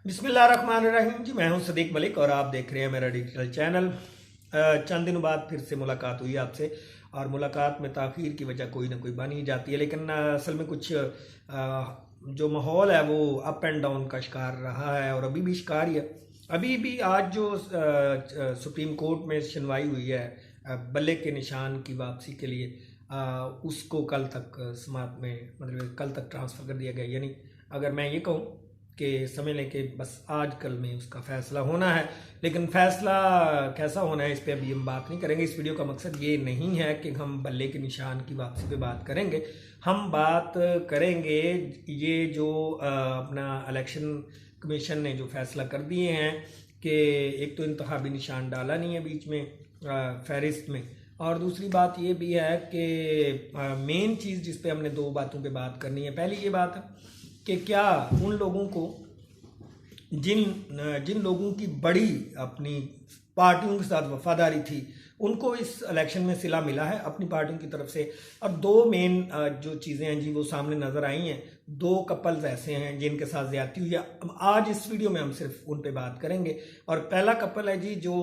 बिस्मिल्लाहिर्रहमानिर्रहीम जी। मैं हूं सदीक मलिक और आप देख रहे हैं मेरा डिजिटल चैनल। चंद दिनों बाद फिर से मुलाकात हुई आपसे और मुलाकात में ताख़ीर की वजह कोई ना कोई बन ही जाती है, लेकिन असल में कुछ जो माहौल है वो अप एंड डाउन का शिकार रहा है और अभी भी शिकार ही है। अभी भी आज जो सुप्रीम कोर्ट में सुनवाई हुई है बल्ले के निशान की वापसी के लिए, उसको कल तक समात में मतलब कल तक ट्रांसफ़र कर दिया गया। यानी अगर मैं ये कहूँ कि समझ लें कि बस आज कल में उसका फ़ैसला होना है, लेकिन फ़ैसला कैसा होना है इस पे अभी हम बात नहीं करेंगे। इस वीडियो का मकसद ये नहीं है कि हम बल्ले के निशान की वापसी पे बात करेंगे। हम बात करेंगे ये जो अपना इलेक्शन कमीशन ने जो फ़ैसला कर दिए हैं कि एक तो इंतखाबी निशान डाला नहीं है बीच में फहरिस्त में, और दूसरी बात ये भी है कि मेन चीज़ जिस पे हमने दो बातों पे बात करनी है। पहली ये बात है कि क्या उन लोगों को जिन जिन लोगों की बड़ी अपनी पार्टियों के साथ वफादारी थी उनको इस इलेक्शन में सिला मिला है अपनी पार्टियों की तरफ से। और दो मेन जो चीज़ें हैं जी वो सामने नज़र आई हैं। दो कपल्स ऐसे हैं जिनके साथ ज़्यादती हुई है। आज इस वीडियो में हम सिर्फ उन पे बात करेंगे। और पहला कपल है जी जो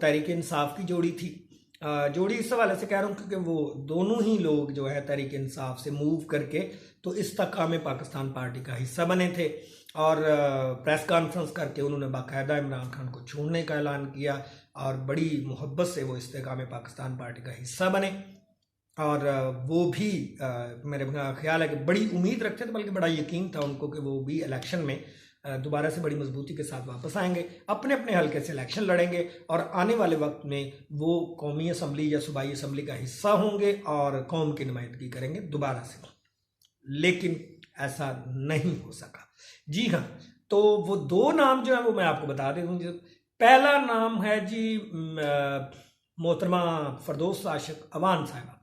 तहरीक इंसाफ की जोड़ी थी। जोड़ी इस हवाले से कह रहा हूँ क्योंकि वो दोनों ही लोग जो है तहरीक इंसाफ से मूव करके तो इस्तेकाम पाकिस्तान पार्टी का हिस्सा बने थे और प्रेस कॉन्फ्रेंस करके उन्होंने बाकायदा इमरान खान को छोड़ने का ऐलान किया और बड़ी मोहब्बत से वो इस्तेकाम पाकिस्तान पार्टी का हिस्सा बने। और वो भी मेरे ख्याल है कि बड़ी उम्मीद रखते थे, बल्कि बड़ा यकीन था उनको कि वो भी इलेक्शन में दोबारा से बड़ी मजबूती के साथ वापस आएंगे, अपने अपने हल्के से इलेक्शन लड़ेंगे और आने वाले वक्त में वो कौमी असम्बली या सूबाई असम्बली का हिस्सा होंगे और कौम की नुमाइंदगी करेंगे दोबारा से। लेकिन ऐसा नहीं हो सका। जी हाँ, तो वो दो नाम जो है वो मैं आपको बता देता हूँ। पहला नाम है जी मोहतरमा फरदौस आशिक अवान साहिबा का।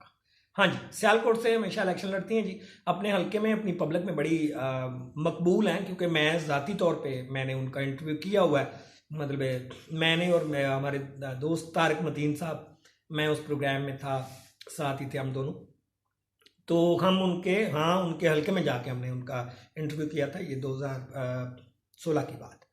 हाँ जी, सियालकोट से हमेशा इलेक्शन लड़ती हैं जी। अपने हल्के में अपनी पब्लिक में बड़ी मकबूल हैं, क्योंकि मैं ज़ाती तौर पे मैंने उनका इंटरव्यू किया हुआ है। मतलब मैंने और मैं हमारे दोस्त तारिक मतीन साहब, मैं उस प्रोग्राम में था, साथ ही थे हम दोनों। तो हम उनके हल्के में जाके हमने उनका इंटरव्यू किया था। ये 2016 की बात।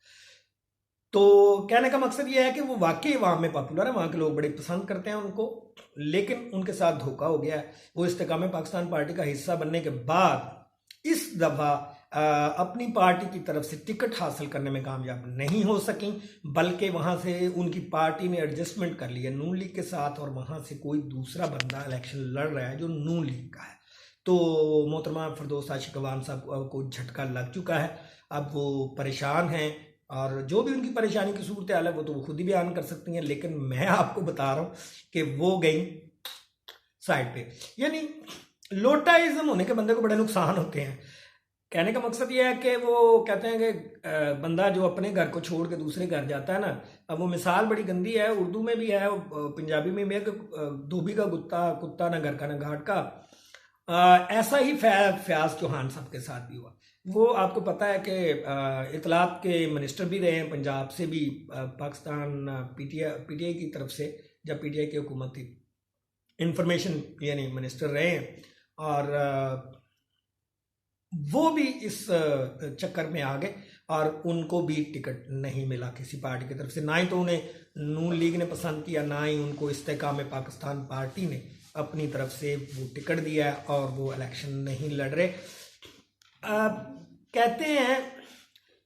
तो कहने का मकसद ये है कि वो वाकई वहाँ में पॉपुलर है, वहाँ के लोग बड़े पसंद करते हैं उनको, लेकिन उनके साथ धोखा हो गया है। वो इस्तेकाम पाकिस्तान पार्टी का हिस्सा बनने के बाद इस दफ़ा अपनी पार्टी की तरफ से टिकट हासिल करने में कामयाब नहीं हो सकी, बल्कि वहाँ से उनकी पार्टी ने एडजस्टमेंट कर लिया नून लीग के साथ और वहाँ से कोई दूसरा बंदा इलेक्शन लड़ रहा है जो नून लीग का है। तो मोहतरमा फरदौस आशिक अवान साहब को झटका लग चुका है। अब वो परेशान हैं और जो भी उनकी परेशानी की सूरत हाल है वो तो वो खुद ही बयान कर सकती हैं, लेकिन मैं आपको बता रहा हूँ कि वो गई साइड पे। यानी लोटाइज्म होने के बंदे को बड़े नुकसान होते हैं। कहने का मकसद ये है कि वो कहते हैं कि बंदा जो अपने घर को छोड़ के दूसरे घर जाता है ना, अब वो मिसाल बड़ी गंदी है, उर्दू में भी है, पंजाबी में भी है कि धोबी का कुत्ता ना घर का ना घाट का। ऐसा ही फयाज चौहान साहब के साथ भी हुआ। वो आपको पता है कि इतलात के मिनिस्टर भी रहे हैं, पंजाब से भी पाकिस्तान पीटीआई की तरफ से, जब पीटीआई की हुकूमत थी, इंफॉर्मेशन यानी मिनिस्टर रहे हैं। और वो भी इस चक्कर में आ गए और उनको भी टिकट नहीं मिला किसी पार्टी की तरफ से। ना ही तो उन्हें नून लीग ने पसंद किया, ना ही उनको इस्तेकाम पाकिस्तान पार्टी ने अपनी तरफ से वो टिकट दिया है और वो इलेक्शन नहीं लड़ रहे। कहते हैं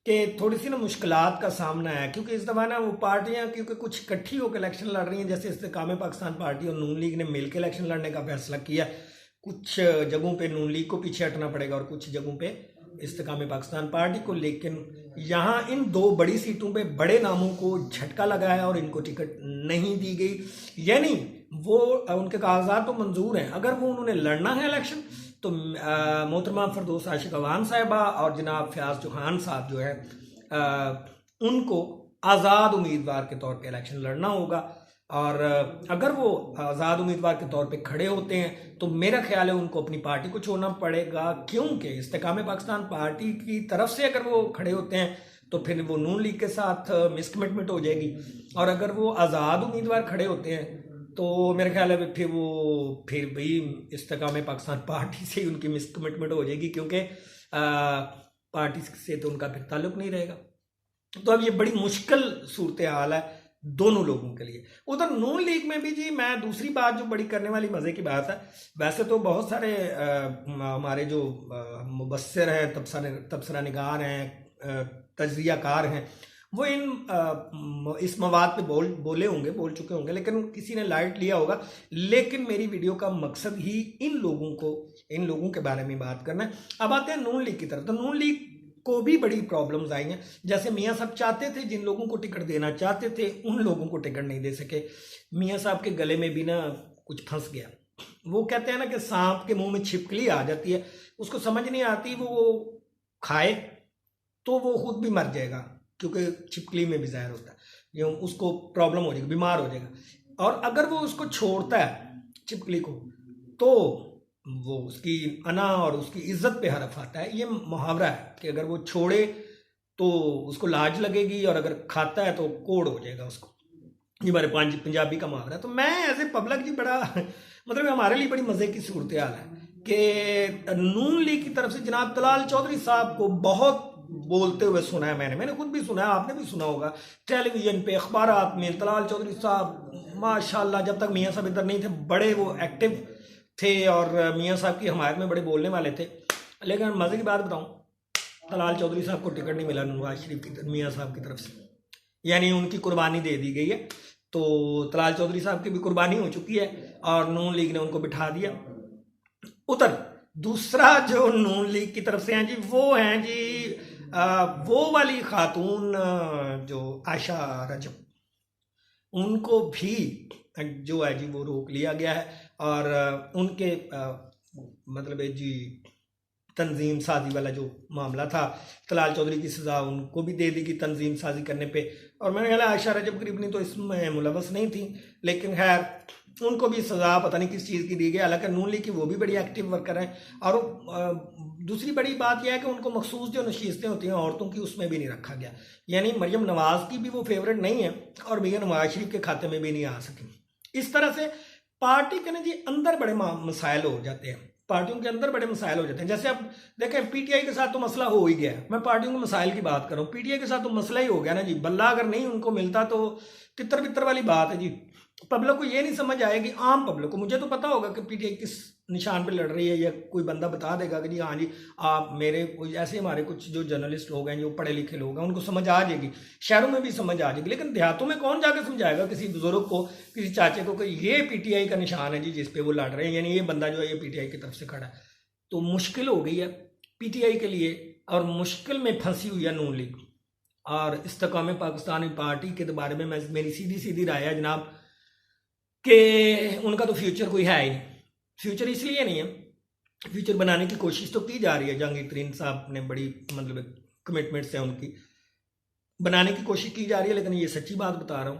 कि थोड़ी सी ना मुश्किलात का सामना है, क्योंकि इस दफ़ा ना वो पार्टियां क्योंकि कुछ इकट्ठी होकर इलेक्शन लड़ रही हैं। जैसे इस्तेकाम पाकिस्तान पार्टी और नून लीग ने मिलकर इलेक्शन लड़ने का फैसला किया। कुछ जगहों पे नून लीग को पीछे हटना पड़ेगा और कुछ जगहों पे इस्तेकाम पाकिस्तान पार्टी को। लेकिन यहाँ इन दो बड़ी सीटों पे बड़े नामों को झटका लगा है और इनको टिकट नहीं दी गई। यानी वो उनके कागजात तो मंजूर हैं, अगर वो उन्होंने लड़ना है इलेक्शन तो मोहतरमा फरदौस आशिक अवान साहिबा और जनाब फयाज चौहान साहब जो है उनको आज़ाद उम्मीदवार के तौर पे इलेक्शन लड़ना होगा। और अगर वो आज़ाद उम्मीदवार के तौर पे खड़े होते हैं तो मेरा ख्याल है उनको अपनी पार्टी को छोड़ना पड़ेगा, क्योंकि इस्तेकाम पाकिस्तान पार्टी की तरफ से अगर वो खड़े होते हैं तो फिर वो नून लीग के साथ मिसकमिटमेंट हो जाएगी। और अगर वो आज़ाद उम्मीदवार खड़े होते हैं तो मेरे ख्याल है फिर भी इस्तेकाम पाकिस्तान पार्टी से ही उनकी मिसकमिटमेंट हो जाएगी, क्योंकि पार्टी से तो उनका फिर ताल्लुक नहीं रहेगा। तो अब ये बड़ी मुश्किल सूरत हाल है दोनों लोगों के लिए। उधर नून लीग में भी जी, मैं दूसरी बात जो बड़ी करने वाली मज़े की बात है, वैसे तो बहुत सारे हमारे जो मुबस्सिर हैं, तबसरा निगार हैं, तज्जियाकार हैं, वो इस मवाद पे बोल चुके होंगे, लेकिन किसी ने लाइट लिया होगा। लेकिन मेरी वीडियो का मकसद ही इन लोगों के बारे में बात करना है। अब आते हैं नून लीग की तरफ। तो नून लीग को भी बड़ी प्रॉब्लम्स आई हैं। जैसे मियाँ साहब चाहते थे, जिन लोगों को टिकट देना चाहते थे उन लोगों को टिकट नहीं दे सके। मियाँ साहब के गले में भी ना कुछ फंस गया। वो कहते हैं ना कि सांप के मुंह में छिपकली आ जाती है, उसको समझ नहीं आती, वो खाए तो वो खुद भी मर जाएगा, क्योंकि छिपकली में भी जहर होता है, ये उसको प्रॉब्लम हो जाएगी, बीमार हो जाएगा। और अगर वो उसको छोड़ता है छिपकली को, तो वो उसकी अना और उसकी इज्जत पे हरफ आता है। ये मुहावरा है कि अगर वो छोड़े तो उसको लाज लगेगी, और अगर खाता है तो कोड़ हो जाएगा उसको। ये हमारे पंजाबी का मुहावरा है। तो मैं एज ए पब्लिक जी बड़ा मतलब हमारे लिए बड़ी मज़े की सूरत हाल है कि नून लीग की तरफ से जनाब तलाल चौधरी साहब को बहुत बोलते हुए सुना है। मैंने खुद भी सुना है, आपने भी सुना होगा टेलीविजन पे, अखबारात में। तलाल चौधरी साहब माशाल्लाह, जब तक मियाँ साहब इधर नहीं थे बड़े वो एक्टिव थे और मियाँ साहब की हमायत में बड़े बोलने वाले थे। लेकिन मज़े की बात बताऊं, तलाल चौधरी साहब को टिकट नहीं मिला नवाज शरीफ की मियाँ साहब की तरफ से, यानी उनकी कुर्बानी दे दी गई है। तो तलाल चौधरी साहब की भी कुर्बानी हो चुकी है और नून लीग ने उनको बिठा दिया उधर। दूसरा जो नून लीग की तरफ से हैं जी, वो हैं जी वो वाली खातून जो आयशा रजब, उनको भी जो है जी वो रोक लिया गया है। और उनके मतलब जी तंजीम साजी वाला जो मामला था, तलाल चौधरी की सज़ा उनको भी दे दी गई तंजीम साजी करने पे। और मैंने ख्याल आयशा रजब करीबनी तो इसमें मुलवस नहीं थी, लेकिन खैर उनको भी सज़ा पता नहीं किस चीज़ की दी गई। हालांकि नून लीग की वो भी बड़ी एक्टिव वर्कर हैं। और दूसरी बड़ी बात यह है कि उनको मखसूस जो नशीस्तें होती हैं औरतों की, उसमें भी नहीं रखा गया। यानी मरियम नवाज की भी वो फेवरेट नहीं है और मियां नवाज शरीफ के खाते में भी नहीं आ सकी। इस तरह से पार्टी के ना जी अंदर बड़े मसाइल हो जाते हैं, पार्टियों के अंदर बड़े मसाइल हो जाते हैं। जैसे अब देखें, पीटीआई के साथ तो मसला हो ही गया है। मैं पार्टियों के मसाइल की बात कर रहा हूँ, पीटीआई के साथ तो मसला ही हो गया ना जी। बल्ला अगर नहीं उनको मिलता तो तितर बितर वाली बात है जी। पब्लिक को ये नहीं समझ आएगी, आम पब्लिक को। मुझे तो पता होगा कि पीटीआई किस निशान पे लड़ रही है, या कोई बंदा बता देगा कि जी हाँ जी आप मेरे कोई ऐसे हमारे कुछ जो जर्नलिस्ट लोग हैं, जो पढ़े लिखे लोग हैं, उनको समझ आ जाएगी, शहरों में भी समझ आ जाएगी। लेकिन देहातों में कौन जाकर समझाएगा किसी बुजुर्ग को, किसी चाचे को कि ये पीटीआई का निशान है जी जिसपे वो लड़ रहे हैं, यानी ये बंदा जो है ये पीटीआई की तरफ से खड़ा है। तो मुश्किल हो गई है पीटीआई के लिए, और मुश्किल में फंसी हुई है नून लीग। और इस्तेकाम पाकिस्तानी पार्टी के बारे में मेरी सीधी सीधी राय है जनाब कि उनका तो फ्यूचर कोई है ही नहीं। फ्यूचर इसलिए नहीं है, फ्यूचर बनाने की कोशिश तो की जा रही है। जहांगीर तरीन साहब ने बड़ी मतलब कमिटमेंट्स हैं उनकी, बनाने की कोशिश की जा रही है। लेकिन ये सच्ची बात बता रहा हूँ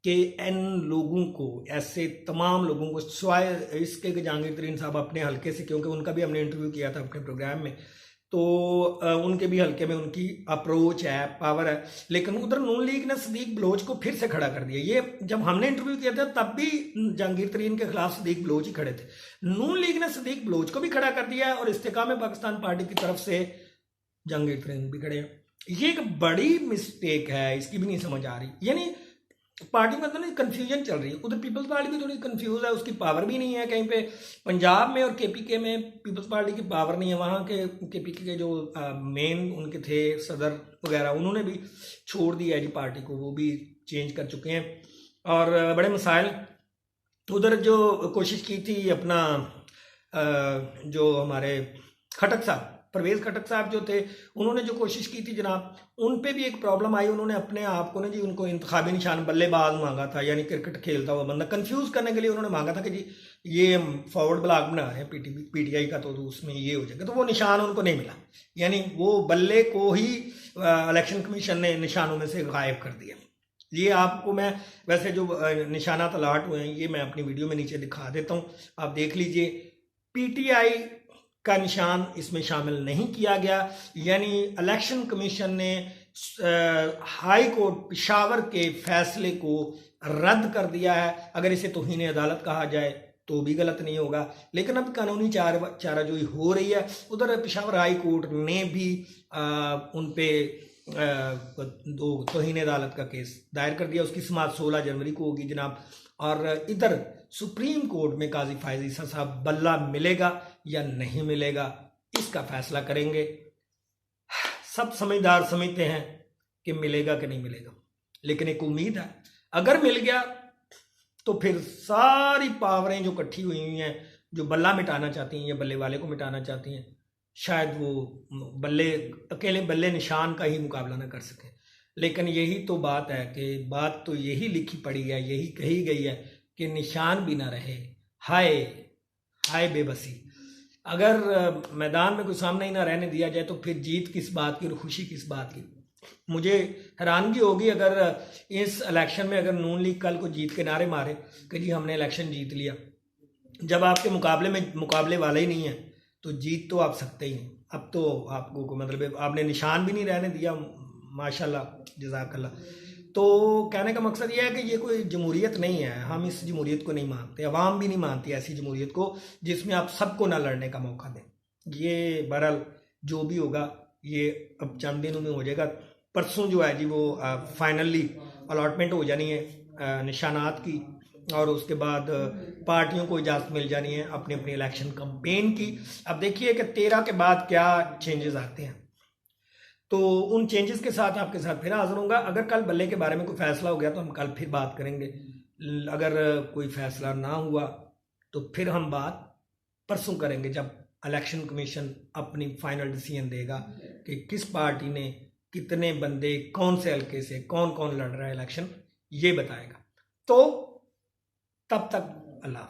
कि इन लोगों को, ऐसे तमाम लोगों को, सिवाय इसके कि जहांगीर तरीन साहब अपने हल्के से, क्योंकि उनका भी हमने इंटरव्यू किया था अपने प्रोग्राम में, तो उनके भी हल्के में उनकी अप्रोच है, पावर है। लेकिन उधर नून लीग ने सदीक बलोच को फिर से खड़ा कर दिया। ये जब हमने इंटरव्यू किया था तब भी जहांगीर तरीन के खिलाफ सदीक बलोच ही खड़े थे। नून लीग ने सदीक बलोच को भी खड़ा कर दिया है और इस्तेकाम पाकिस्तान पार्टी की तरफ से जहांगीर तरीन भी खड़े हैं। ये एक बड़ी मिस्टेक है, इसकी भी नहीं समझ आ रही। यानी पार्टी में तो नहीं कन्फ्यूजन चल रही है। उधर पीपल्स पार्टी भी थोड़ी कंफ्यूज है, उसकी पावर भी नहीं है कहीं पे। पंजाब में और केपीके में पीपल्स पार्टी की पावर नहीं है। वहाँ के केपीके के जो मेन उनके थे सदर वगैरह, उन्होंने भी छोड़ दिया है जी पार्टी को, वो भी चेंज कर चुके हैं। और बड़े मसाइल उधर जो कोशिश की थी अपना जो हमारे खटक साहब, परवेज खटक साहब जो थे, उन्होंने जो कोशिश की थी जनाब, उन पे भी एक प्रॉब्लम आई। उन्होंने अपने आप को ना जी, उनको इंतखाबी निशान बल्लेबाज मांगा था, यानी क्रिकेट खेलता हुआ बंदा, कंफ्यूज करने के लिए उन्होंने मांगा था कि जी ये फॉरवर्ड ब्लॉक बना रहे हैं पीटीआई का, तो उसमें ये हो जाएगा। तो वो निशान उनको नहीं मिला, यानी वो बल्ले को ही इलेक्शन कमीशन ने निशानों में से गायब कर दिया। ये आपको मैं वैसे जो निशानात अलाट हुए हैं ये मैं अपनी वीडियो में नीचे दिखा देता हूँ, आप देख लीजिए। पीटीआई का निशान इसमें शामिल नहीं किया गया, यानी इलेक्शन कमीशन ने हाई कोर्ट पेशावर के फैसले को रद्द कर दिया है। अगर इसे तौहीन अदालत कहा जाए तो भी गलत नहीं होगा। लेकिन अब कानूनी चाराजोई हो रही है। उधर पेशावर हाई कोर्ट ने भी उन पे तौहीन अदालत का केस दायर कर दिया। उसकी समाअत 16 जनवरी को होगी जनाब। और इधर सुप्रीम कोर्ट में काजी फायज ईसा साहब बल्ला मिलेगा या नहीं मिलेगा, इसका फैसला करेंगे। सब समझदार समझते हैं कि मिलेगा कि नहीं मिलेगा, लेकिन एक उम्मीद है, अगर मिल गया तो फिर सारी पावरें जो इकट्ठी हुई हुई हैं, जो बल्ला मिटाना चाहती हैं या बल्ले वाले को मिटाना चाहती हैं, शायद वो बल्ले अकेले बल्ले निशान का ही मुकाबला ना कर सकें। लेकिन यही तो बात है कि बात तो यही लिखी पड़ी है, यही कही गई है कि निशान भी ना रहे। हाय हाय बेबसी। अगर मैदान में कोई सामने ही ना रहने दिया जाए तो फिर जीत किस बात की और खुशी किस बात की। मुझे हैरानगी होगी अगर इस इलेक्शन में अगर नून लीग कल को जीत के नारे मारे कि जी हमने इलेक्शन जीत लिया, जब आपके मुकाबले में मुकाबले वाला ही नहीं है तो जीत तो आप सकते ही नहीं। अब तो आपको मतलब आपने निशान भी नहीं रहने दिया, माशाल्लाह जज़ाकल्लाह। तो कहने का मकसद ये है कि ये कोई जमहूरियत नहीं है, हम इस जमहूरियत को नहीं मानते, अवाम भी नहीं मानती ऐसी जमहूरियत को जिसमें आप सबको ना लड़ने का मौका दें। ये बहरहाल जो भी होगा ये अब चंद दिनों में हो जाएगा। परसों जो है जी वो फाइनली अलॉटमेंट हो जानी है निशानात की, और उसके बाद पार्टियों को इजाज़त मिल जानी है अपनी अपनी इलेक्शन कैंपेन की। अब देखिए कि 13 के बाद क्या चेंजेस आते हैं, तो उन चेंजेस के साथ आपके साथ फिर हाजिर होऊंगा। अगर कल बल्ले के बारे में कोई फैसला हो गया तो हम कल फिर बात करेंगे, अगर कोई फैसला ना हुआ तो फिर हम बात परसों करेंगे जब इलेक्शन कमीशन अपनी फाइनल डिसीजन देगा कि किस पार्टी ने कितने बंदे कौन से हल्के से कौन कौन लड़ रहा है इलेक्शन, ये बताएगा। तो तब तक अल्लाह।